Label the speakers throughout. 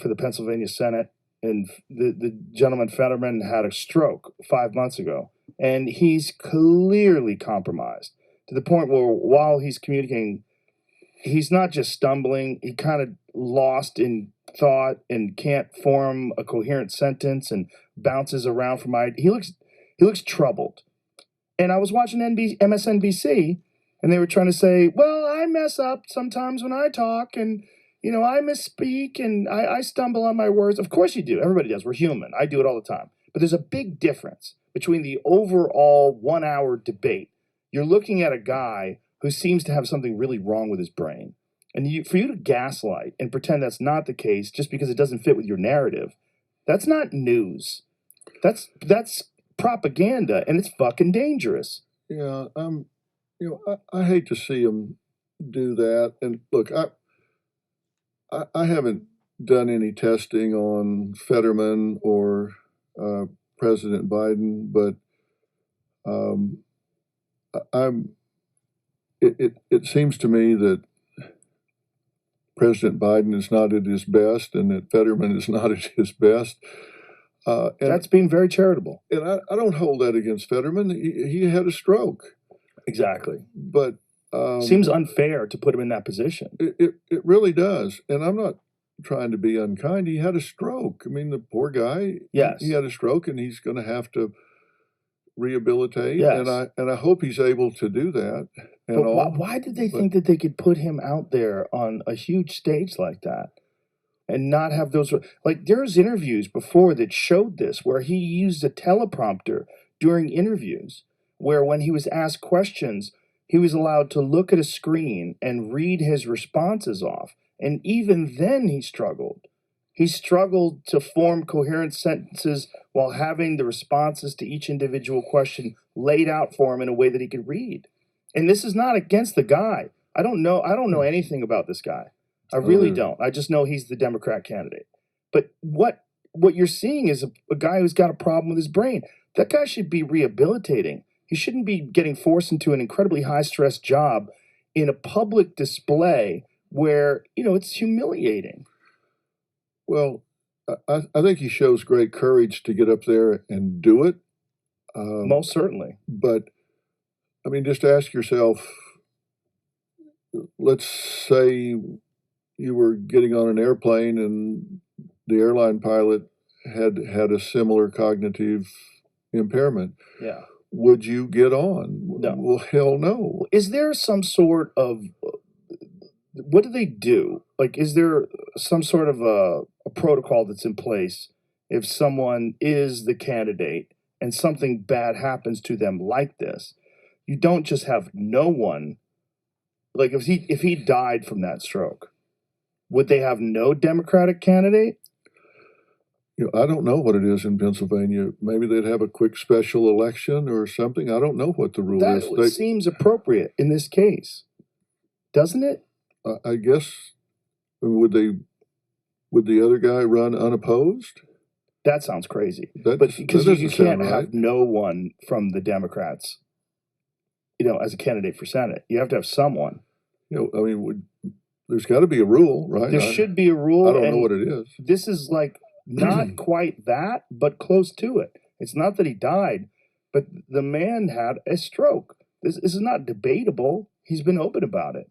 Speaker 1: for the Pennsylvania Senate, and the gentleman Fetterman had a stroke 5 months ago, and he's clearly compromised to the point where while he's communicating, he's not just stumbling, he kind of lost in thought and can't form a coherent sentence and bounces around from he looks troubled. And I was watching MSNBC, and they were trying to say, well, I mess up sometimes when I talk, and I misspeak, and I stumble on my words. Of course you do. Everybody does. We're human. I do it all the time. But there's a big difference between the overall 1 hour debate. You're looking at a guy who seems to have something really wrong with his brain. And for you to gaslight and pretend that's not the case just because it doesn't fit with your narrative, that's not news. That's propaganda, and it's fucking dangerous.
Speaker 2: Yeah, I hate to see him do that. And look, I haven't done any testing on Fetterman or President Biden, but it seems to me that President Biden is not at his best, and that Fetterman is not at his best.
Speaker 1: And that's being very charitable.
Speaker 2: And I don't hold that against Fetterman. He had a stroke.
Speaker 1: Exactly.
Speaker 2: But
Speaker 1: seems unfair to put him in that position.
Speaker 2: It really does. And I'm not trying to be unkind. He had a stroke. I mean, the poor guy.
Speaker 1: Yes.
Speaker 2: He had a stroke, and he's going to have to rehabilitate.
Speaker 1: Yes.
Speaker 2: And I hope he's able to do that.
Speaker 1: But why did they think that they could put him out there on a huge stage like that and not have those? Like, there's interviews before that showed this, where he used a teleprompter during interviews, where when he was asked questions, he was allowed to look at a screen and read his responses off. And even then he struggled. He struggled to form coherent sentences while having the responses to each individual question laid out for him in a way that he could read. And this is not against the guy. I don't know anything about this guy. I really don't. I just know he's the Democrat candidate. But what you're seeing is a guy who's got a problem with his brain. That guy should be rehabilitating. He shouldn't be getting forced into an incredibly high-stress job in a public display where, it's humiliating.
Speaker 2: Well, I think he shows great courage to get up there and do it.
Speaker 1: Most certainly.
Speaker 2: But, I mean, just ask yourself, let's say you were getting on an airplane and the airline pilot had a similar cognitive impairment.
Speaker 1: Yeah.
Speaker 2: Would you get on?
Speaker 1: No.
Speaker 2: Well, hell no.
Speaker 1: Is there some sort of, what do they do? Like, is there some sort of a protocol that's in place if someone is the candidate and something bad happens to them like this? You don't just have no one. Like, if he died from that stroke, would they have no Democratic candidate?
Speaker 2: I don't know what it is in Pennsylvania. Maybe they'd have a quick special election or something. I don't know what the rule is.
Speaker 1: That seems appropriate in this case, doesn't it?
Speaker 2: I guess, would the other guy run unopposed?
Speaker 1: That sounds crazy.
Speaker 2: Because
Speaker 1: you can't have no one from the Democrats, as a candidate for Senate. You have to have someone.
Speaker 2: There's got to be a rule, right?
Speaker 1: There should be a rule.
Speaker 2: I don't know what it is.
Speaker 1: This is like not quite that, but close to it. It's not that he died, but the man had a stroke. This is not debatable. He's been open about it.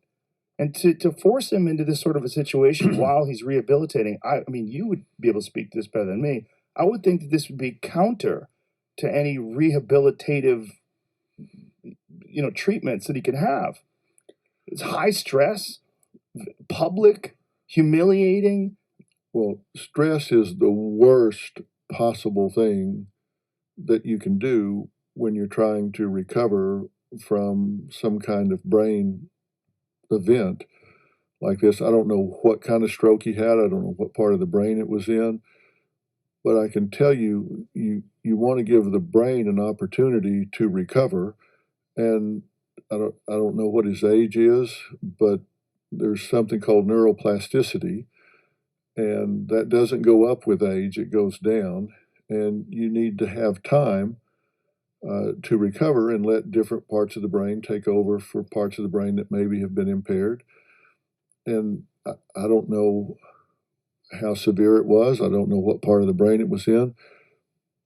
Speaker 1: And to force him into this sort of a situation while he's rehabilitating, I mean, you would be able to speak to this better than me. I would think that this would be counter to any rehabilitative, treatments that he could have. It's high stress, public, humiliating.
Speaker 2: Well, stress is the worst possible thing that you can do when you're trying to recover from some kind of brain event like this. I don't know what kind of stroke he had. I don't know what part of the brain it was in. But I can tell you, you want to give the brain an opportunity to recover. And I don't know what his age is, but there's something called neuroplasticity. And that doesn't go up with age, it goes down. And you need to have time to recover and let different parts of the brain take over for parts of the brain that maybe have been impaired. And I don't know how severe it was. I don't know what part of the brain it was in,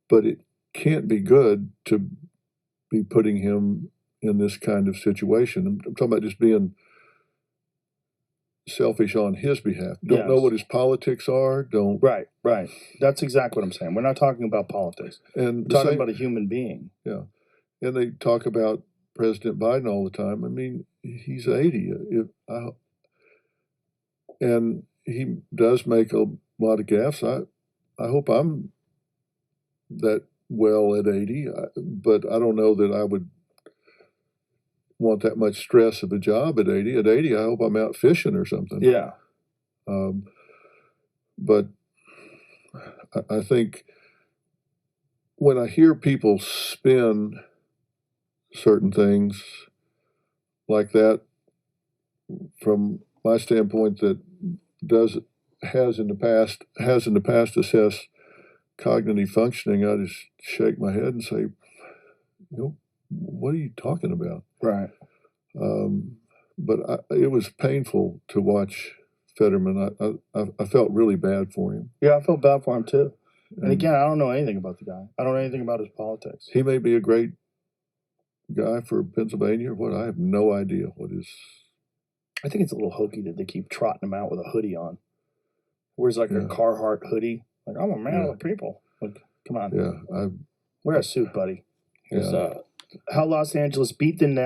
Speaker 2: but it can't be good to be putting him in this kind of situation. I'm talking about just being selfish on his behalf. Don't know
Speaker 1: Yes.
Speaker 2: what his politics are. Don't.
Speaker 1: Right. That's exactly what I'm saying. We're not talking about politics.
Speaker 2: And
Speaker 1: We're talking about a human being.
Speaker 2: Yeah. And they talk about President Biden all the time. I mean, he's 80. And he does make a lot of gaffes. I hope I'm that well at 80, but I don't know that I would want that much stress of a job at 80. At 80, I hope I'm out fishing or something.
Speaker 1: Yeah.
Speaker 2: But I think when I hear people spin certain things like that, from my standpoint, that has in the past assessed cognitive functioning, I just shake my head and say, what are you talking about?
Speaker 1: Right.
Speaker 2: But it was painful to watch Fetterman. I felt really bad for him.
Speaker 1: Yeah, I felt bad for him too. And again, I don't know anything about the guy. I don't know anything about his politics.
Speaker 2: He may be a great guy for Pennsylvania or what. I have no idea what his.
Speaker 1: I think it's a little hokey that they keep trotting him out with a hoodie on. Wears like a Carhartt hoodie. Like, I'm a man of the people. Like, come on.
Speaker 2: Yeah.
Speaker 1: Wear a suit, buddy. Here's how Los Angeles beat the Nets.